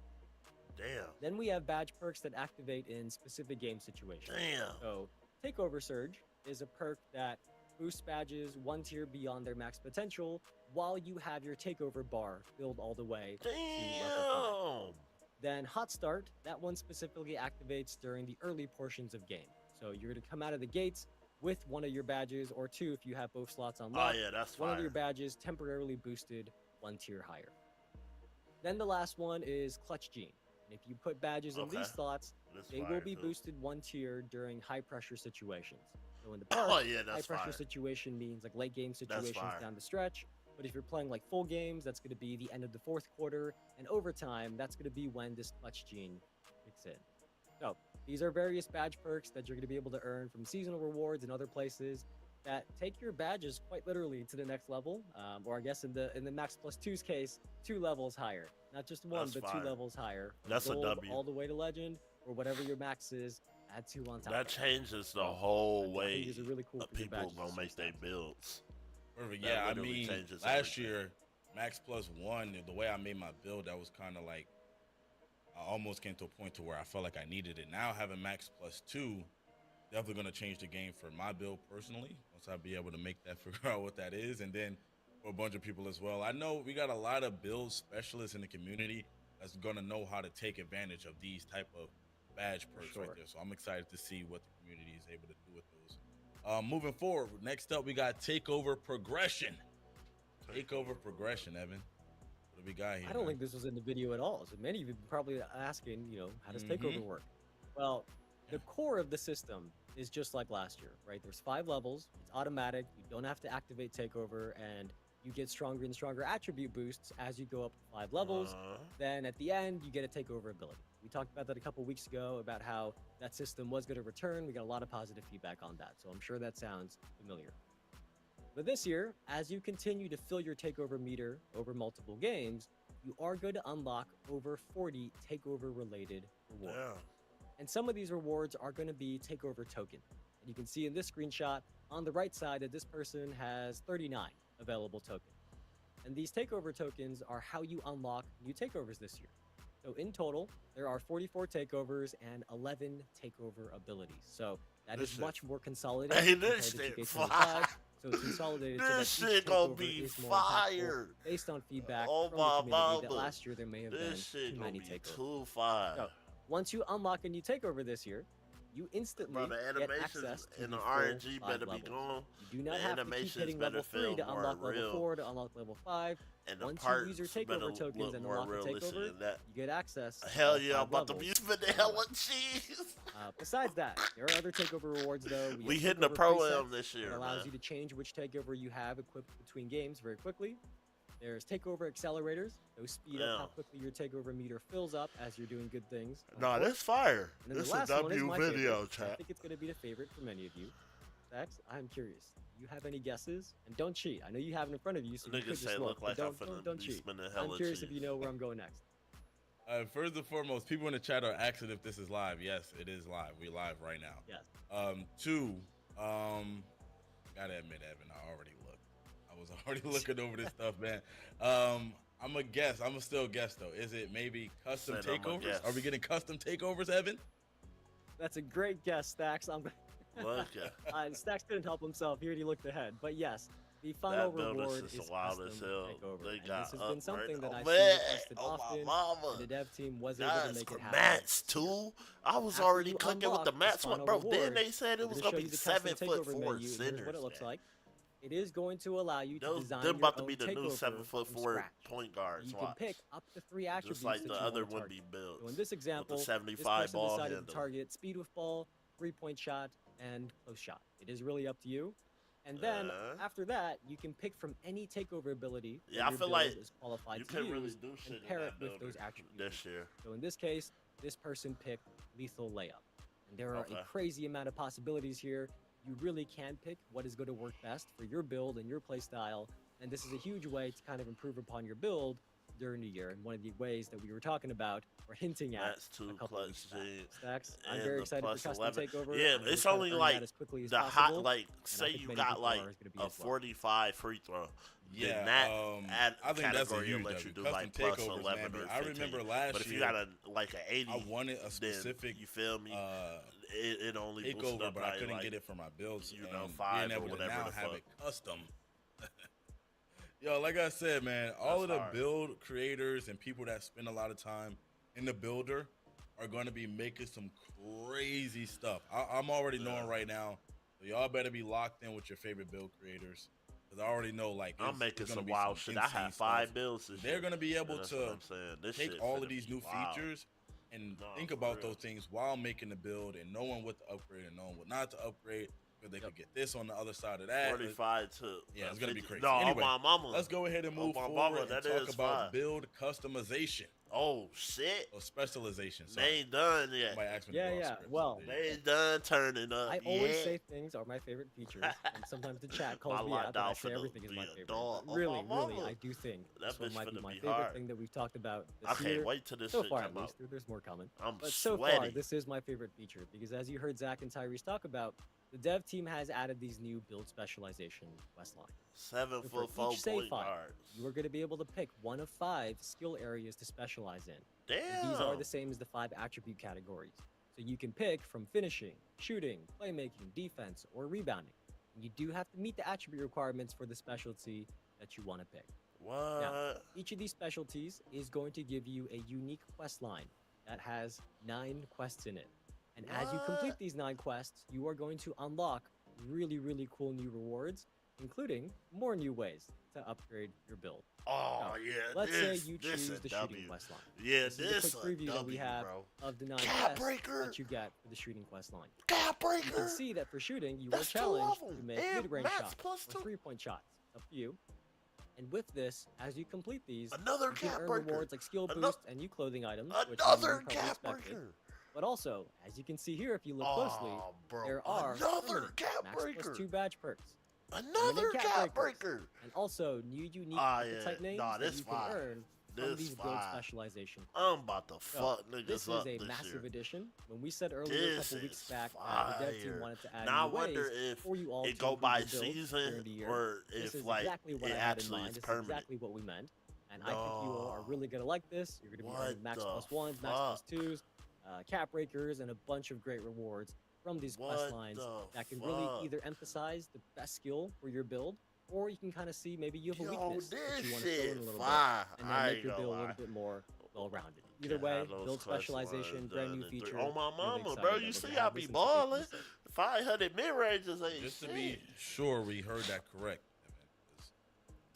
Damn. Then we have badge perks that activate in specific game situations. Damn. So Takeover Surge is a perk that boosts badges one tier beyond their max potential while you have your takeover bar filled all the way to level 5. Damn. Then Hot Start, that one specifically activates during the early portions of game. So you're going to come out of the gates with one of your badges, or 2 if you have both slots Oh unlocked. yeah, that's One of fire. your badges temporarily boosted one tier higher. Then the last one is Clutch Gene. And if you put badges in Okay. these slots, That's they fire, will be too. boosted one tier during high pressure situations. So in the Oh park, yeah, high that's pressure fire. situation means like late game situations fire. down the stretch. But if you're playing like full games, that's going to be the end of the fourth quarter, and overtime, that's going to be when this clutch gene kicks in. So these are various badge perks that you're going to be able to earn from seasonal rewards and other places that take your badges quite literally to the next level, or I guess in the Max Plus 2's case, 2 levels higher. Not just one, That's but fire. 2 levels higher. From That's a gold W. all the way to legend, or whatever your max is. Add 2 on top. That of it. changes the So, whole I think way these are really cool for your people badges gonna and make stuff. their builds. Perfect. That Yeah, I literally mean, changes last everything. year, Max Plus 1, the way I made my build, that was kind of like, I almost came to a point to where I felt like I needed it. Now having Max Plus 2, definitely going to change the game for my build personally, once I be able to make that, figure out what that is, and then for a bunch of people as well. I know we got a lot of build specialists in the community that's going to know how to take advantage of these type of badge perks sure. right there. So I'm excited to see what the community is able to do with those. Moving forward, next up we got takeover progression. Takeover progression, Evan. What do we got here? I don't man? think this was in the video at all. So many of you probably asking, how does takeover Mhm. work? Well, the Yeah. core of the system is just like last year, right? There's 5 levels. It's automatic. You don't have to activate takeover, and you get stronger and stronger attribute boosts as you go up 5 levels. Then at the end, you get a takeover ability. We talked about that a couple weeks ago about how that system was going to return. We got a lot of positive feedback on that, so I'm sure that sounds familiar. But this year, as you continue to fill your takeover meter over multiple games, you are going to unlock over 40 takeover related rewards. Yeah. And some of these rewards are going to be takeover tokens. And you can see in this screenshot on the right side that this person has 39 available tokens. And these takeover tokens are how you unlock new takeovers this year. So in total, there are 44 takeovers and 11 takeover abilities. So that This is shit- much more consolidated Hey, compared this to shit 2K25. fire. So it's consolidated so that This each shit gonna takeover be is more impactful fire. based on feedback Oh from my the community that mama. last year there may have This been shit too gonna many be takeovers. too fire. So once you unlock a new takeover this year, you instantly Bro, the get animations access to and the the full RNG 5 better be levels. gone. You do not The have to keep animations hitting better level 3 feel to more unlock level real. 4 to unlock level 5. And the Once you use your parts better takeover tokens look and more unlock a realistic takeover, than that. you get access to Hell all yeah, I'm 5 about to levels use vanilla automatically. cheese. Besides that, there are other takeover rewards though. We have hitting the takeover pro presets am this year, that allows man. you to change which takeover you have equipped between games very quickly. There's takeover accelerators. Those speed up how Yeah. quickly your takeover meter fills up as you're doing good things. on Nah, court. that's fire. And then This the is last one is my W video favorite. I chat. think it's going to be the favorite for many of you. Stacks, I'm curious. Do you have any guesses? And don't cheat. I know you have it in front of you, so you could Niggas just say look. look but like I'm finna don't be cheat. spending I'm hella curious cheese. if you know where I'm going next. First and foremost, people in the chat are asking if this is live. Yes, it is live. We're live right now. Yes. Two, gotta admit, Evan, I already looked. I was already looking over this stuff, man. I'm a guess. I'm a still guess though. Is it maybe custom Said I'm a takeovers? guess. Are we getting custom takeovers, Evan? That's a great guess, Stacks. Look at Stacks couldn't help himself. He already looked ahead. But yes, the final that build reward is is just wild as custom hell. takeover. They And got this has been something that I've seen man. requested Oh often. my mama. And the dev team was able to Guys, make for it happen. mats too. I was After already you cooking with the unlock mats, this final bro. Then reward, they said it I'm was gonna gonna show be you the custom 7'4" takeover menu, and here's centers. what it looks man. like. It is going to allow you to Those design them your about to own be the new takeover 7'4" from scratch. point guards. You can Watch. pick up to 3 attributes Just like that the you other want to one target. be built. So in this example, this 75 person ball decided handle. to target speed with ball, 3-point shot, and close shot. It is really up to you. And then after that, you can pick from any takeover ability that Yeah, I your feel build like is qualified You to can use, really do shit and in pair it that with builder those attributes. this year. So in this case, this person picked lethal layup. And there are Okay. a crazy amount of possibilities here. You really can pick what is going to work best for your build and your play style. And this is a huge way to kind of improve upon your build during the year. And one of the ways that we were talking about or hinting at That's too a couple clutch, weeks back. G. Stacks, I'm And very the excited for plus custom 11. takeover. Yeah, I'm gonna it's try to only earn like that as quickly as The possible. hot, like, I say think you many got people like are gonna be a as well. 45 free throw. Yeah, then that I think that's a category will huge let W. you do Custom like plus takeovers, 11 man. or I 15. remember last But if year, you got like an 80, I wanted a then specific you feel me? It only boosted takeover, up but I by, couldn't like, get it for my builds. you know, and 5 being or able to whatever now the have fuck. it custom. Yo, like I said, man, all That's of the hard. build creators and people that spend a lot of time in the builder are going to be making some crazy stuff. I'm already knowing right now. So y'all better be locked in with your favorite build creators. Because I already know, like, I'm it's making gonna some be wild some shit. I insane had 5 stuff. builds this They're year. going to be able That's to what I'm saying. This take shit all finna of these be new wild. features and Nah, think for about real. those things while making the build and knowing what to upgrade and knowing what not to upgrade. Because they could get this on the other side of that. 45 to Yeah, it's gonna be 50. crazy. No, Anyway, on my mama. Let's go ahead and On move my forward mama, and that talk is about fine. build customization Oh shit! or specialization. They Sorry. ain't done yet. Somebody asked me to Yeah, go off yeah. script, so Well, there you They go. ain't done turning up I always yet. say things are my favorite features, and sometimes the chat calls My me out that I lockdown say finna everything is be my a favorite. dog. But Oh, really, my really, mama. I do think That this one bitch might be finna my be favorite hard. thing that we've talked about I this can't year. wait till this So shit far, come at least, out. there's more coming. I'm But so sweaty. far, this is my favorite feature because as you heard Zach and Tyrese talk about, the dev team has added these new build specialization quest lines. 7 So for foot 4 each save point file, guards. you are going to be able to pick one of 5 skill areas to specialize in. Damn. And these are the same as the 5 attribute categories. So you can pick from finishing, shooting, playmaking, defense, or rebounding. And you do have to meet the attribute requirements for the specialty that you want to pick. What? Each of these specialties is going to give you a unique quest line that has 9 quests in it. And as you complete What? these 9 quests, you are going to unlock really, really cool new rewards, including more new ways to upgrade your build. Oh So, yeah, let's say you this choose a the W. shooting quest line. Yeah, This is the this quick a preview that we W, have bro. of the 9 Cap quests breaker. that you get for the shooting quest line. Cap You can breaker. see that for shooting, you That's are two of challenged to them. make And mid-range max shots plus or two. 3-point shots. Up to you. And with this, as you complete these, Another you can cap earn breaker. rewards like skill Ano- boosts and new clothing items, which you Another probably cap expected. breaker. But also, as you can see here, if you look closely, Oh, bro. there are Another permanent cap max breaker. plus 2 badge perks. Another permanent cap breakers, breaker. And also new unique Ah, archetype yeah. names Nah, that this you can fire. earn from This these build fire. specialization. I'm about to So, fuck niggas this up is a this massive year. addition. When we said earlier a This couple weeks is back that the dev team fire. wanted to add Now I new wonder ways if for you all it to go improve by your build during season the year. or This if is like exactly what it I had in actually mind. is This is permanent. exactly what we meant. And I think you all are really gonna like this. You're gonna be What earning max the plus ones, max plus twos, cap breakers, and a bunch of great rewards from these quest What lines the that can really fuck? either emphasize the best skill for your build, or you can kind of see maybe you have a Yo, weakness that this you want to fill in shit a little fire. bit, and I then make ain't your gonna build a lie. little bit more well-rounded. Either Can't way, have those build quest specialization, lines brand done new in three- feature. Oh my really mama, excited bro. that You we're see gonna I have be this in 2K26. balling. 500 mid ranges ain't Just to shit. be sure we heard that correct, Evan, 'cause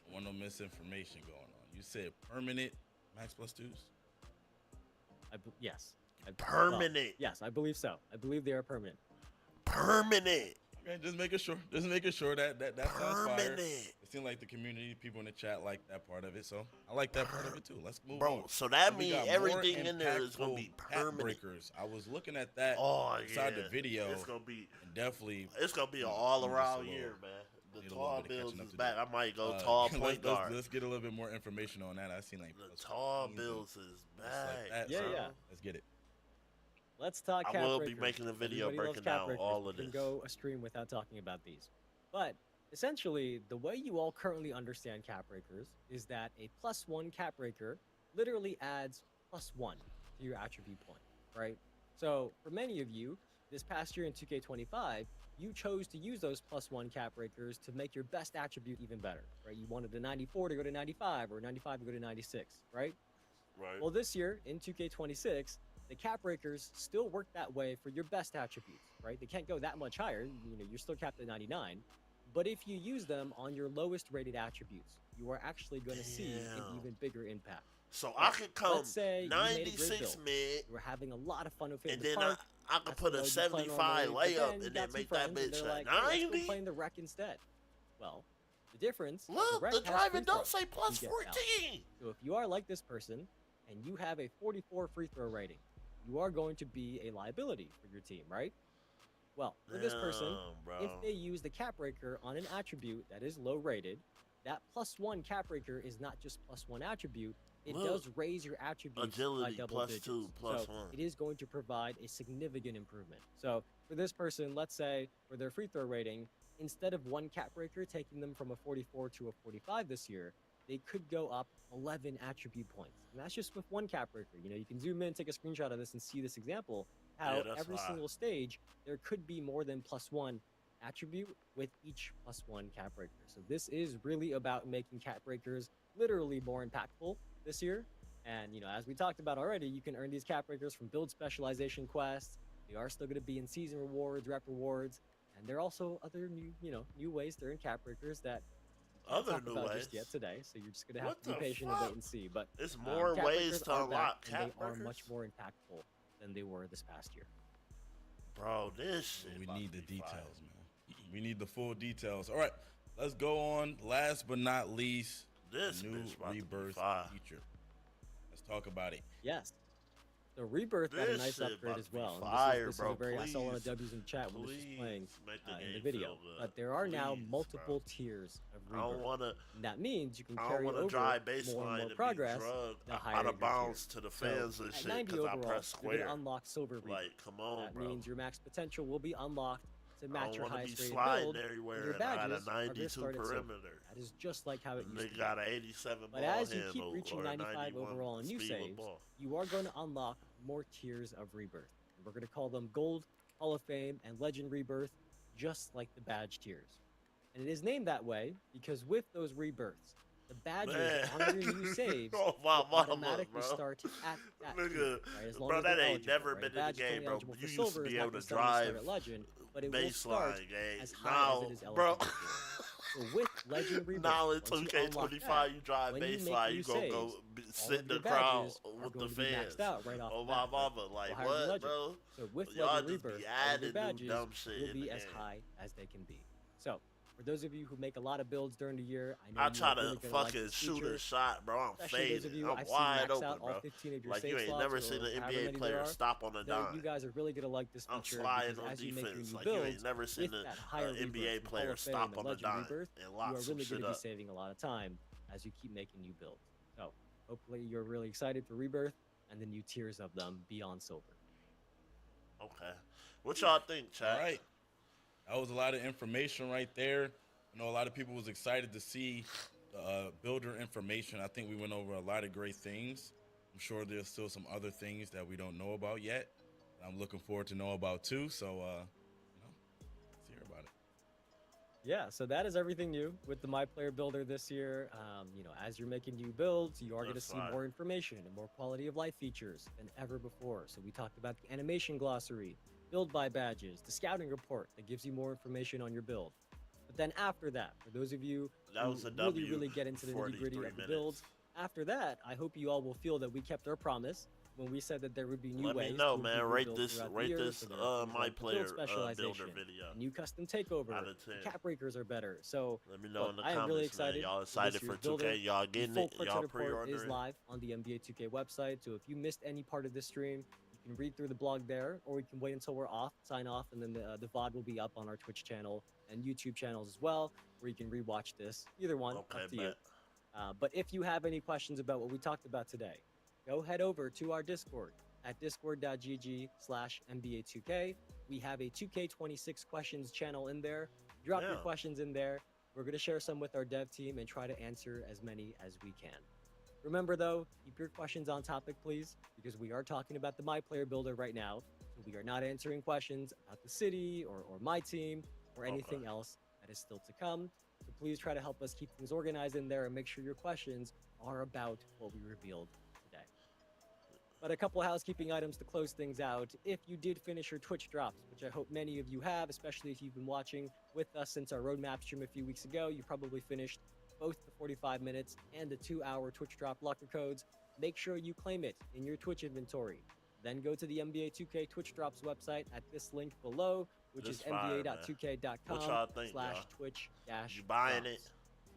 I want no misinformation going on. You said permanent max plus twos? Yes. Permanent. Yes, I believe so. I believe they are permanent. Permanent. Okay, just making sure. Just making sure that sounds fire. Permanent. It seemed like the community, people in the chat like that part of it, so I like that part of it too. Let's move Bro, on. so that And we means got more everything in there is gonna be impactful cap permanent. breakers. I was looking at that Oh inside yeah. the video, It's gonna be and definitely an need all just a around little- year, man. The need a little tall bit of bills catching up is to back. do. I might go Uh, tall let's- point guard. Let's get a little bit more information on that. I seen like The plus tall 15s and bills is stuff back. like that, Yeah, so yeah. Let's get it. Let's talk I cap will be breakers. making a video Everybody loves breaking cap down breakers. all We of can this. go a stream without talking about these. But essentially, the way you all currently understand cap breakers is that a +1 cap breaker literally adds +1 to your attribute point, right? So for many of you, this past year in 2K25, you chose to use those +1 cap breakers to make your best attribute even better, right? You wanted a 94 to go to 95 or 95 to go to 96, right? Right. Well, this year in 2K26, the cap breakers still work that way for your best attributes, right? They can't go that much higher. You know, you're still capped at 99. But if you use them on your lowest rated attributes, you are actually going to see an Damn. even bigger impact. So I could come Let's say you made a grid 96 build. mid, You were having a lot of fun with it in and the then park. I could That's put the a mode you play 75 normally, but layup then you and got then some make that friends and bitch they're a like, "Hey, let's go 90. play in the rec instead." Well, the difference is Look, rec the has driver free don't throw. say plus You get fouled. 14. So if you are like this person and you have a 44 free throw rating, you are going to be a liability for your team, right? Well, for this person, Damn, bro. if they use the cap breaker on an attribute that is low rated, that +1 cap breaker is not just +1 attribute. It Look, does raise your attributes by agility double plus digits. 2 plus So 1. it is going to provide a significant improvement. So for this person, let's say for their free throw rating, instead of one cap breaker taking them from a 44 to a 45 this year, they could go up 11 attribute points. And that's just with one cap breaker. You know, you can zoom in, take a screenshot of this and see this example, how Yeah, that's every high. single stage, there could be more than +1 attribute with each +1 cap breaker. So this is really about making cap breakers literally more impactful this year. And, you know, as we talked about already, you can earn these cap breakers from build specialization quests. They are still going to be in season rewards, rep rewards, and there are also other new ways to earn cap breakers that we can't Other talk new about ways? just yet today. So you're just going to have What to be the patient and wait fuck? and see. But It's more cap ways breakers to are unlock back, cap and they are breakers. much more impactful than they were this past year. Bro, this shit. We about need to the be fire. details, man. We need the full details. All right, let's go on. Last but not least, This new bitch about to be rebirth fire. feature. Let's talk about it. Yes. The rebirth got a This nice shit upgrade about as to be well. And fire, this is bro. a very, I saw a lot of Please, W's in chat when this was playing Please make the in game the video. feel good. But there are now Please, multiple bro. tiers of I don't rebirth. want to. And that means you can I don't carry want over to drive more baseline and and more progress be drugged the higher out your of bounds to the So fans and at shit 90 because I overall, press you're going square. to unlock silver rebirth. Like, come on, That bro. means your max potential will be unlocked to I match don't your want to be highest rated sliding build. and everywhere your and I got a badges are going to 92 start at silver. perimeter. That is just like how it used to Nigga be. got an 87 But ball as you keep handle reaching or a 95 91 overall in new speed with saves, ball. you are going to unlock more tiers of rebirth. And we're going to call them Gold, Hall of Fame, and Legend Rebirth, just like the badge tiers. And it is named that way because with those rebirths, the badges Man. on your new saves Oh, my will mama, automatically bro. start at that Nigga, tier, right? As long bro, as that they're ain't eligible, never right? been A in the badge is game, only bro. eligible You for used to silver is be not able going to to suddenly start drive at legend, but it will start baseline game. as high as Now, it is bro. eligible for. So with Legend Rebirth, Now in once you unlock 2K25, that, you drive when you make baseline, new you gonna go saves, all sit of in the your crowd badges are with the going to be maxed fans. out right off Oh, the my bat, right? mama, like, Go higher than what, Legend. bro? So with Y'all Legend just be Rebirth, all of your adding new badges dumb shit will in the be as game. high as they can be. So for those of you who make a lot of builds during the year, I know I you try are to really going to like fucking this shoot feature. a shot, bro. I'm Especially those of fading. you I'm I've seen wide max open, out all bro. 15 of your Like, save you ain't slots, never or seen an however NBA many there player are. stop on a dime. You guys are really going to like this I'm feature sliding because on as you make your defense. new Like, you ain't builds, never seen with an that higher rebirth NBA from Hall player of Fame stop and on a Legend dime Rebirth, and you lock are some really shit going to be up. saving a lot of time as you keep making new builds. So hopefully you're really excited for Rebirth and the new tiers of them beyond Silver. Okay. What y'all think, chat? All right. That was a lot of information right there. I know a lot of people was excited to see the builder information. I think we went over a lot of great things. I'm sure there's still some other things that we don't know about yet. I'm looking forward to know about too. So, let's hear about it. Yeah, so that is everything new with the MyPlayer builder this year. As you're making new builds, you are going to That's see fine. more information and more quality of life features than ever before. So we talked about the animation glossary, build by badges, the scouting report that gives you more information on your build. But then after that, for those of you That who was a really, W. really get into the nitty gritty 43 of the minutes. builds, after that, I hope you all will feel that we kept our promise when we said that there would be new Let ways me know, to man. improve your Rate build this, throughout the rate year. this, So there are things like the build MyPlayer specialization, builder video a new custom takeover, out of the 10. cap breakers are better. So Let me know look, in the I am comments, really man. excited. Y'all for excited this for year's 2K? builder. Y'all The getting full it? Quick Y'all Report is pre-ordering? live on the NBA 2K website. So if you missed any part of this stream, you can read through the blog there, or you can wait until we're off, sign off, and then the VOD will be up on our Twitch channel and YouTube channels as well, where you can rewatch this. Either one, Okay, up to you. bet. But if you have any questions about what we talked about today, go head over to our Discord at discord.gg/NBA2K. We have a 2K26 questions channel in there. Drop your Yeah. questions in there. We're going to share some with our dev team and try to answer as many as we can. Remember, though, keep your questions on topic, please, because we are talking about the MyPlayer builder right now. So we are not answering questions about the city or my team or anything else that is still to come. So please try to help us keep things organized in there and make sure your questions are about what we revealed today. But a couple housekeeping items to close things out. If you did finish your Twitch drops, which I hope many of you have, especially if you've been watching with us since our roadmap stream a few weeks ago, you probably finished both the 45 minutes and the 2-hour Twitch drop locker codes. Make sure you claim it in your Twitch inventory. Then go to the NBA 2K Twitch drops website at this link below, which This is fire, man. What y'all think, nba.2k.com/twitch-drops. You buying it?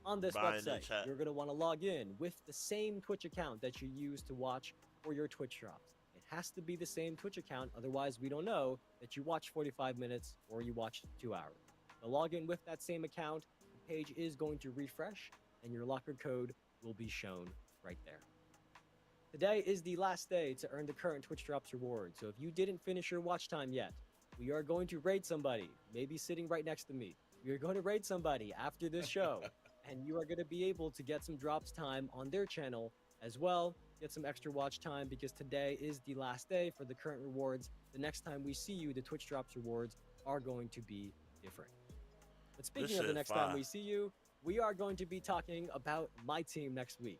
On this Buying it, website, chat? you're going to want to log in with the same Twitch account that you use to watch for your Twitch drops. It has to be the same Twitch account, otherwise we don't know that you watched 45 minutes or you watched 2 hours. So log in with that same account, the page is going to refresh, and your locker code will be shown right there. Today is the last day to earn the current Twitch Drops reward, so if you didn't finish your watch time yet, we are going to raid somebody, maybe sitting right next to me. We are going to raid somebody after this show, and you are going to be able to get some drops time on their channel as well, get some extra watch time, because today is the last day for the current rewards. The next time we see you, the Twitch Drops rewards are going to be different. But speaking of the shit next fire. time we see you, we are going to be talking about my team next week.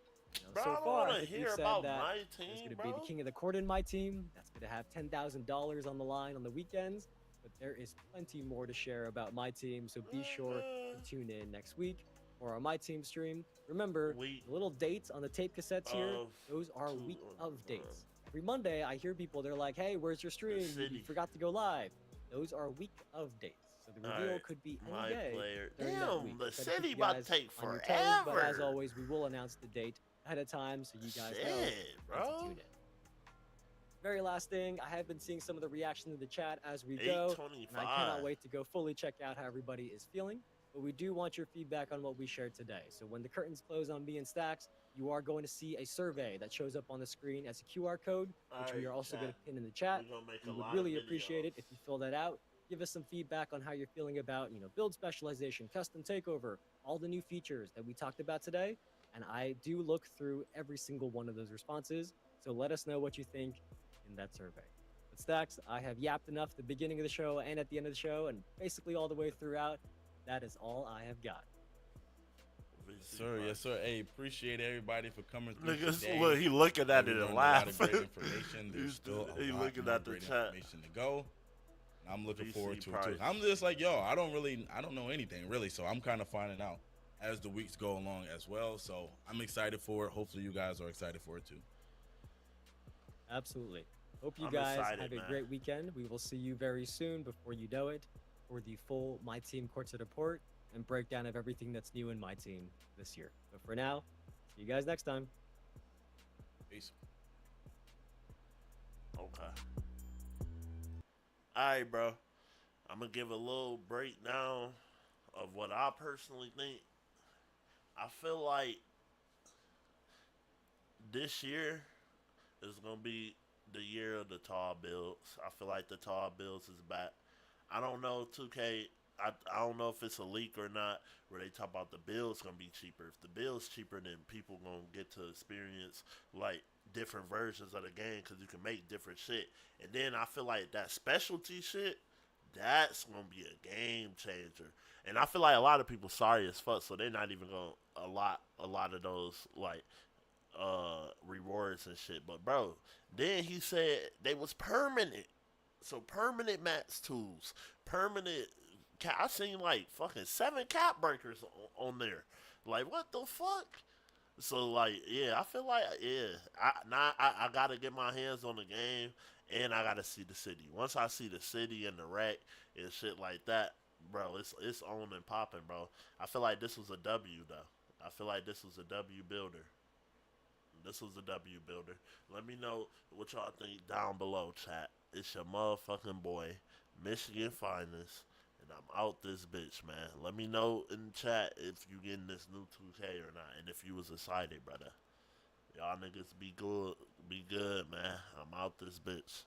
Bro, So I don't far, want I to think we've hear said about that my there's team, going to bro. be the King of the Court in my team. That's going to have $10,000 on the line on the weekends. But there is plenty more to share about my team, so be sure to tune in next week for our My Team stream. Remember, Week the little dates on the tape cassettes here, of those are two- week of dates. Every Monday, I hear people, they're like, hey, where's your stream? You city. forgot to go live. Those are week of dates. So the reveal Alright, could be any my day player. during that Damn, week. the Try to keep city you about to guys take on your forever. toes, but as always, we will announce the date ahead of time so you guys know Shit, when to bro. tune in. Very last thing, I have been seeing some of the reactions in the chat as we go, and I cannot 8:25. wait to go fully check out how everybody is feeling. But we do want your feedback on what we shared today. So when the curtains close on me and Stacks, you are going to see a survey that shows up on the screen as a QR code, which we are Alright, also going to chat. pin in the chat. We gonna make We a would lot really of appreciate it videos. if you fill that out. Give us some feedback on how you're feeling about, build specialization, custom takeover, all the new features that we talked about today. And I do look through every single one of those responses. So let us know what you think in that survey. But Stacks, I have yapped enough at the beginning of the show and at the end of the show, and basically all the way throughout. That is all I have got. Sir, yes, sir. Hey, appreciate everybody for coming through Niggas, today. look, he looking at We it and learned a lot of laughing. great information. There's He's- still a he lot looking more at the great chat. information to go. And I'm looking VC forward to it too. price. I'm just like, yo, I don't know anything really, so I'm kind of finding out as the weeks go along as well. So I'm excited for it. Hopefully you guys are excited for it too. Absolutely. Hope you I'm guys excited, have a man. great weekend. We will see you very soon before you know it for the full My Team Courtside Report and breakdown of everything that's new in My Team this year. But for now, see you guys next time. Peace. Okay. Alright, bro. I'm gonna give a little breakdown of what I personally think. I feel like this year is gonna be the year of the tall builds. I feel like the tall builds is back. I don't know 2K. I don't know if it's a leak or not where they talk about the build's gonna be cheaper. If the build's cheaper, then people gonna get to experience like different versions of the game because you can make different shit. And then I feel like that specialty shit, that's gonna be a game changer. And I feel like a lot of people sorry as fuck, so they're not even gonna a lot of those like rewards and shit. But bro, then he said they was permanent. So permanent max tools, permanent. I seen like fucking 7 cap breakers on there. Like what the fuck? So like yeah, I feel like yeah, I gotta get my hands on the game and I gotta see the city. Once I see the city and the wreck and shit like that, bro, it's on and popping, bro. I feel like this was a W though. I feel like this was a W builder. This was a W builder. Let me know what y'all think down below, chat. It's your motherfucking boy, Michigan Finest, and I'm out this bitch, man. Let me know in the chat if you getting this new 2K or not, and if you was excited, brother. Y'all niggas be good, man. I'm out this bitch.